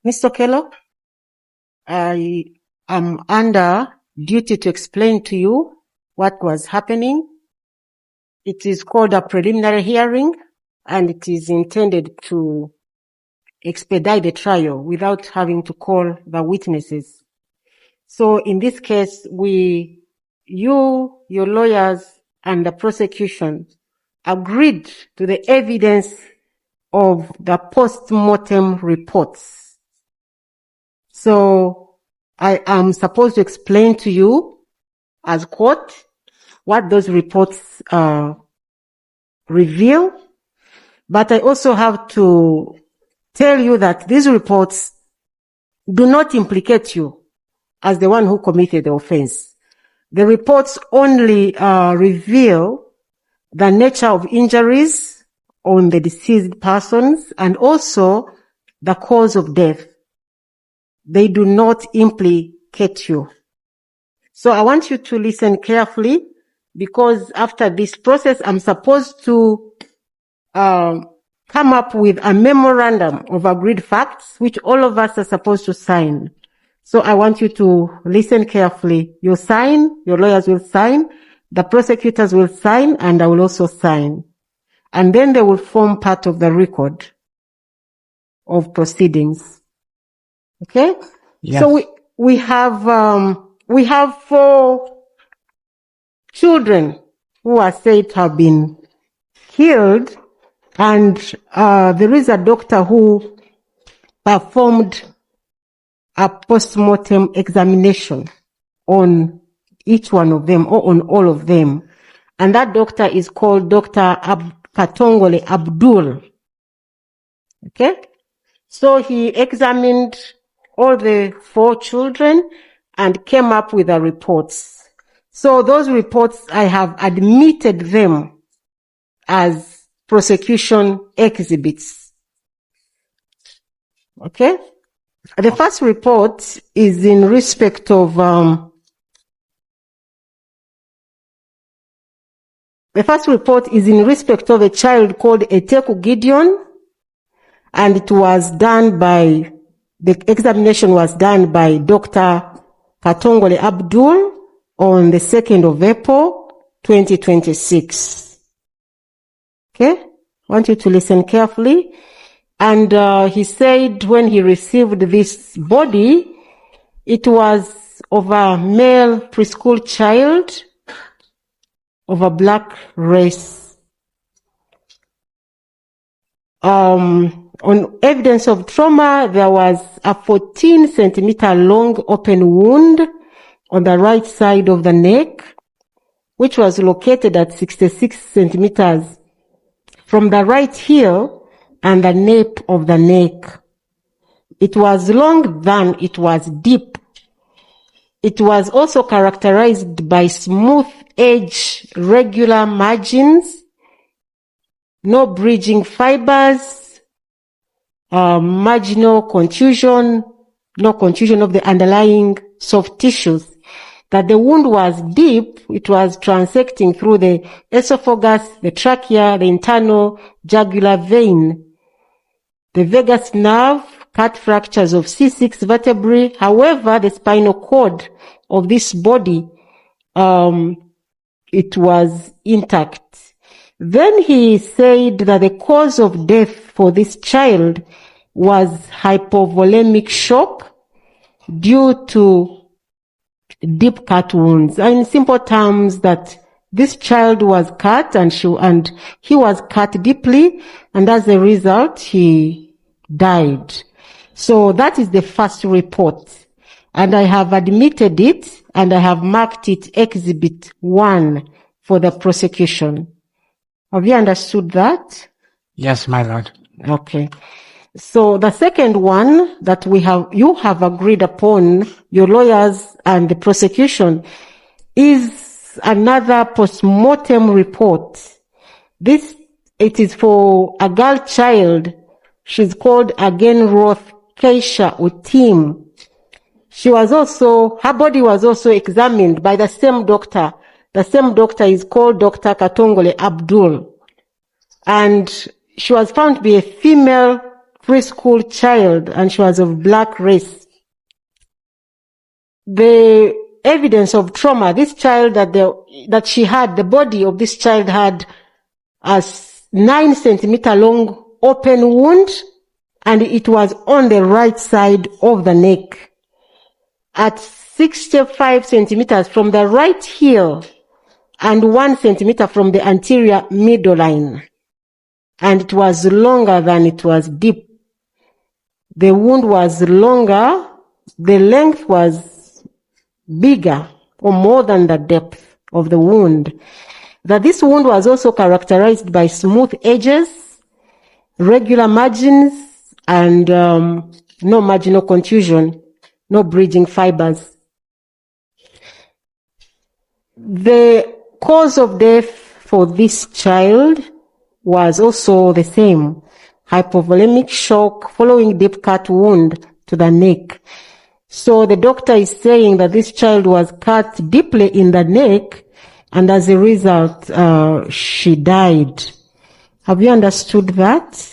Mr. Okello, I am under duty to explain to you what was happening. It is called a preliminary hearing, and it is intended to expedite the trial without having to call the witnesses. So in this case, you, your lawyers, and the prosecution agreed to the evidence of the post-mortem reports. So I am supposed to explain to you as court what those reports reveal, but I also have to tell you that these reports do not implicate you as the one who committed the offense. The reports only reveal the nature of injuries on the deceased persons and also the cause of death. They do not implicate you. So I want you to listen carefully, because after this process, I'm supposed to come up with a memorandum of agreed facts, which all of us are supposed to sign. So I want you to listen carefully. You sign, your lawyers will sign, the prosecutors will sign, and I will also sign. And then they will form part of the record of proceedings. Okay? Yes. So we have 4 children who are said to have been killed, and there is a doctor who performed a post-mortem examination on each one of them, or on all of them. And that doctor is called Dr. Katongole Abdul. Okay? So he examined all the 4 children and came up with the reports. So those reports, I have admitted them as prosecution exhibits. Okay? The first report is in respect of a child called Eteku Gideon, and it was done by, the examination was done by Dr. Katongole Abdul on the 2nd of April, 2026. Okay? I want you to listen carefully. And he said when he received this body, it was of a male preschool child of a black race. On evidence of trauma, there was a 14-centimeter long open wound on the right side of the neck, which was located at 66 centimeters from the right heel and the nape of the neck. It was long than it was deep. It was also characterized by smooth edge, regular margins, no bridging fibers, marginal contusion, no contusion of the underlying soft tissues. That the wound was deep, it was transecting through the esophagus, the trachea, the internal jugular vein, the vagus nerve, cut fractures of C6 vertebrae. However, the spinal cord of this body, it was intact. Then he said that the cause of death for this child was hypovolemic shock due to deep cut wounds. In simple terms, that this child was cut and he was cut deeply, and as a result, he died. So that is the first report. And I have admitted it, and I have marked it Exhibit 1 for the prosecution. Have you understood that? Yes, my lord. Okay. So the second one that you have agreed upon, your lawyers and the prosecution, is another post-mortem report. It is for a girl child. She's called Agenroth Keisha Utim. Her body was also examined by the same doctor. The same doctor is called Dr. Katongole Abdul. And she was found to be a female preschool child, and she was of black race. The evidence of trauma, this child that she had, the body of this child had a 9 centimeter long open wound, and it was on the right side of the neck at 65 centimeters from the right heel and 1 centimeter from the anterior midline. And it was longer than it was deep. The wound was longer, the length was bigger or more than the depth of the wound. That this wound was also characterized by smooth edges, regular margins, and no marginal contusion, no bridging fibers. The cause of death for this child was also the same: hypovolemic shock following deep cut wound to the neck. So the doctor is saying that this child was cut deeply in the neck, and as a result, she died. Have you understood that?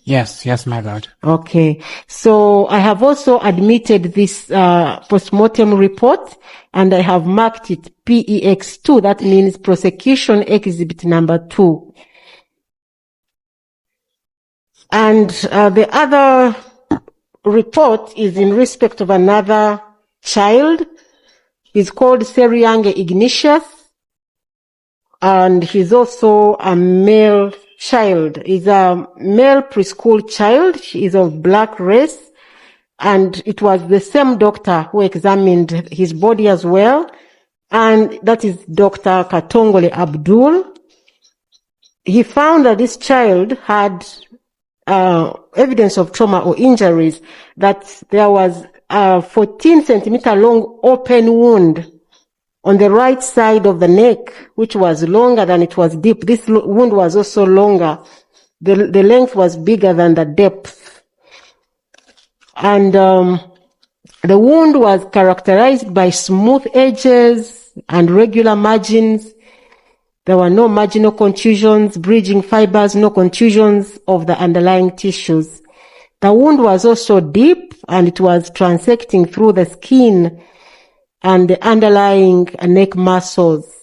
Yes, my lord. Okay. So I have also admitted this postmortem report, and I have marked it PEX2. That means prosecution exhibit number 2. And the other report is in respect of another child. He's called Seriange Ignatius, and he's also a male child. He's a male preschool child. He is of black race, and it was the same doctor who examined his body as well, and that is Dr. Katongole Abdul. He found that this child had evidence of trauma or injuries, that there was a 14 centimeter long open wound on the right side of the neck, which was longer than it was deep. This wound was also longer. The length was bigger than the depth. And the wound was characterized by smooth edges and regular margins. There were no marginal contusions, bridging fibers, no contusions of the underlying tissues. The wound was also deep, and it was transecting through the skin and the underlying neck muscles.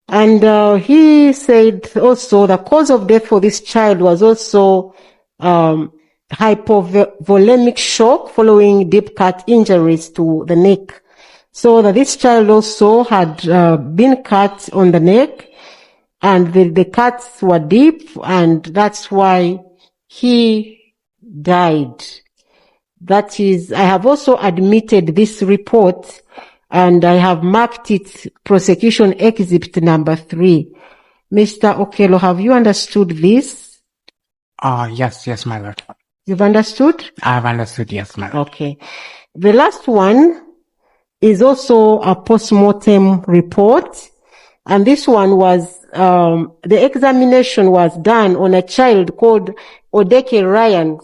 And he said also the cause of death for this child was also hypovolemic shock following deep cut injuries to the neck. So that this child also had been cut on the neck, and the cuts were deep, and that's why he died. That is, I have also admitted this report, and I have marked it prosecution exhibit number 3. Mr. Okello, have you understood this? Yes, my lord. You've understood? I have understood, yes, my lord. Okay. The last one is also a postmortem report, and this one was, the examination was done on a child called Odeke Ryan.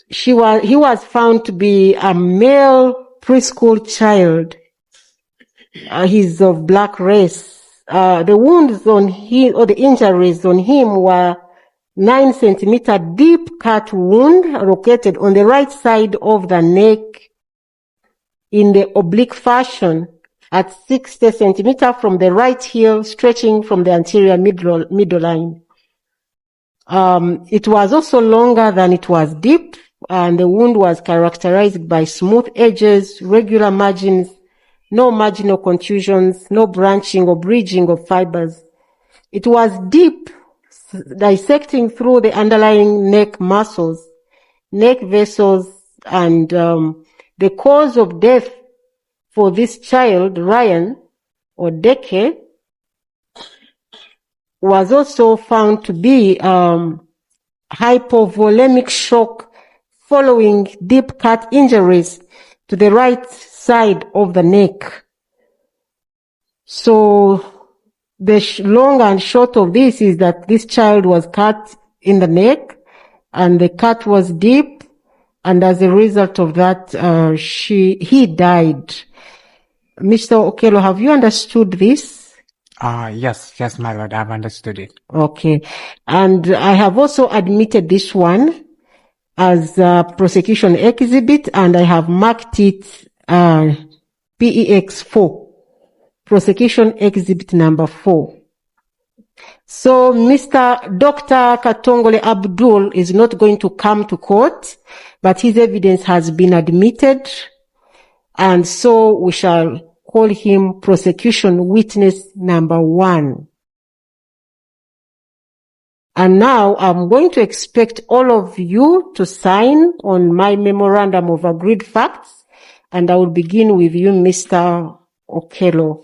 He was found to be a male preschool child. He's of black race. The wounds on him, or the injuries on him, were 9 centimeter deep cut wound located on the right side of the neck in the oblique fashion at 60 centimeter from the right heel, stretching from the anterior midline. It was also longer than it was deep, and the wound was characterized by smooth edges, regular margins, no marginal contusions, no branching or bridging of fibers. It was deep, dissecting through the underlying neck muscles, neck vessels, and the cause of death for this child, Ryan Odeke, was also found to be hypovolemic shock following deep cut injuries to the right side of the neck. So the long and short of this is that this child was cut in the neck, and the cut was deep, and as a result of that, he died. Mr. Okello, have you understood this? Yes, yes, my lord, I've understood it. Okay. And I have also admitted this one as a prosecution exhibit, and I have marked it PEX 4, prosecution exhibit number 4. So Mr. Dr. Katongole Abdul is not going to come to court, but his evidence has been admitted, and so we shall call him prosecution witness number 1. And now I'm going to expect all of you to sign on my memorandum of agreed facts, and I will begin with you, Mr. Okello.